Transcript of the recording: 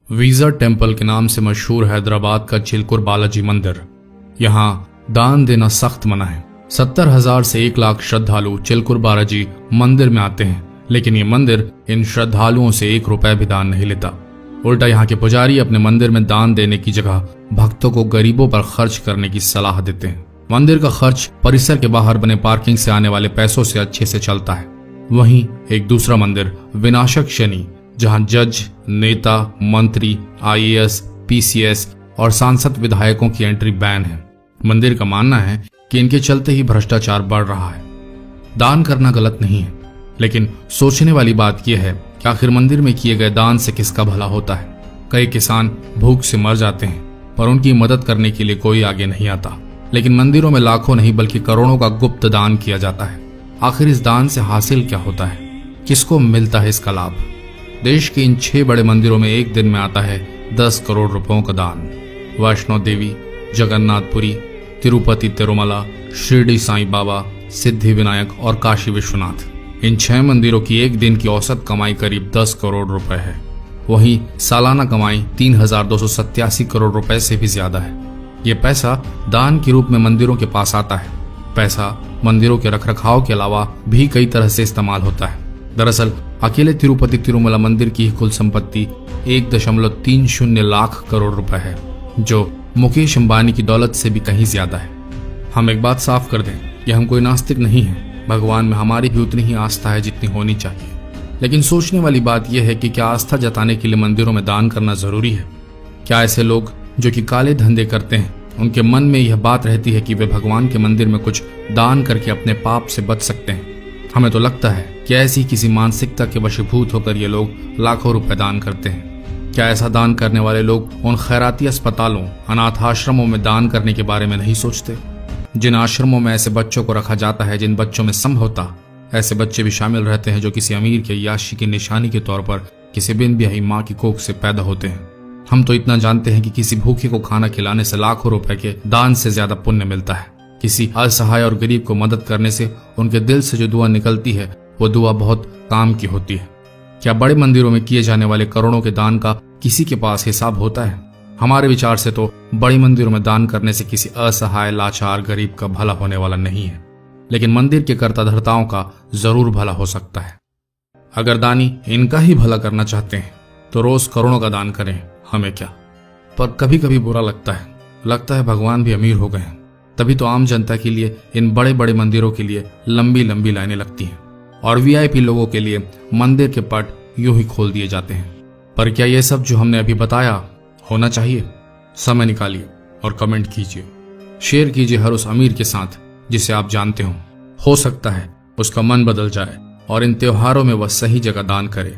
Visa temple के नाम से मशहूर हैदराबाद का चिलकुर बालाजी मंदिर। यहाँ दान देना सख्त मना है। 70,000 से 1 लाख श्रद्धालु चिलकुर बालाजी मंदिर में आते हैं, लेकिन ये मंदिर इन श्रद्धालुओं से 1 रुपए भी दान नहीं लेता। उल्टा यहाँ के पुजारी अपने मंदिर में दान देने की जगह भक्तों को गरीबों पर खर्च करने की सलाह देते हैं। मंदिर का खर्च परिसर के बाहर बने पार्किंग से आने वाले पैसों से अच्छे से चलता है। वहीं एक दूसरा मंदिर विनाशक शनि, जहां जज, नेता, मंत्री, IAS, PCS और सांसद विधायकों की एंट्री बैन है। मंदिर का मानना है कि इनके चलते ही भ्रष्टाचार बढ़ रहा है। दान करना गलत नहीं है, लेकिन सोचने वाली बात यह है कि आखिर मंदिर में किए गए दान से किसका भला होता है। कई किसान भूख से मर जाते हैं, पर उनकी मदद करने के लिए कोई आगे नहीं आता। लेकिन मंदिरों में लाखों नहीं बल्कि करोड़ों का गुप्त दान किया जाता है। आखिर इस दान से हासिल क्या होता है, किसको मिलता है इसका लाभ? देश के इन 6 बड़े मंदिरों में एक दिन में आता है 10 करोड़ रुपयों का दान। वैष्णो देवी, जगन्नाथपुरी, तिरुपति तिरुमला, शिरडी साईं बाबा, सिद्धि विनायक और काशी विश्वनाथ। इन 6 मंदिरों की एक दिन की औसत कमाई करीब 10 करोड़ रुपए है। वहीं सालाना कमाई 3,287 करोड़ रुपए से भी ज्यादा है। ये पैसा दान के रूप में मंदिरों के पास आता है। पैसा मंदिरों के रखरखाव के अलावा भी कई तरह से इस्तेमाल होता है। दरअसल अकेले तिरुपति तिरुमला मंदिर की कुल संपत्ति 1.30 लाख करोड़ रुपए है, जो मुकेश अंबानी की दौलत से भी कहीं ज्यादा है। हम एक बात साफ कर दें कि हम कोई नास्तिक नहीं है। भगवान में हमारी भी उतनी ही आस्था है जितनी होनी चाहिए। लेकिन सोचने वाली बात यह है कि क्या आस्था जताने के लिए मंदिरों में दान करना जरूरी है? क्या ऐसे लोग जो कि काले धंधे करते हैं, उनके मन में यह बात रहती है कि वे भगवान के मंदिर में कुछ दान करके अपने पाप से बच सकते हैं? हमें तो लगता है कि ऐसी किसी मानसिकता के वशीभूत होकर ये लोग लाखों रुपए दान करते हैं। क्या ऐसा दान करने वाले लोग उन खैराती अस्पतालों, अनाथ आश्रमों में दान करने के बारे में नहीं सोचते? जिन आश्रमों में ऐसे बच्चों को रखा जाता है जिन बच्चों में संभवतः ऐसे बच्चे भी शामिल रहते हैं जो किसी अमीर के याशी की निशानी के तौर पर किसी बिन ब्याही माँ की कोख से पैदा होते हैं। हम तो इतना जानते हैं कि किसी भूखे को खाना खिलाने से लाखों रुपए के दान से ज्यादा पुण्य मिलता है। किसी असहाय और गरीब को मदद करने से उनके दिल से जो दुआ निकलती है, वो दुआ बहुत काम की होती है। क्या बड़े मंदिरों में किए जाने वाले करोड़ों के दान का किसी के पास हिसाब होता है? हमारे विचार से तो बड़ी मंदिरों में दान करने से किसी असहाय, लाचार गरीब का भला होने वाला नहीं है, लेकिन मंदिर के कर्ताधर्ताओं का जरूर भला हो सकता है। अगर दानी इनका ही भला करना चाहते हैं तो रोज करोड़ों का दान करें, हमें क्या। पर कभी कभी बुरा लगता है भगवान भी अमीर हो गए हैं। तभी तो आम जनता के लिए इन बड़े बड़े मंदिरों के लिए लंबी लंबी लाइनें लगती हैं और VIP लोगों के लिए मंदिर के पट यूं ही खोल दिए जाते हैं। पर क्या ये सब जो हमने अभी बताया होना चाहिए? समय निकालिए और कमेंट कीजिए, शेयर कीजिए हर उस अमीर के साथ जिसे आप जानते हो सकता है उसका मन बदल जाए और इन त्योहारों में वह सही जगह दान करे।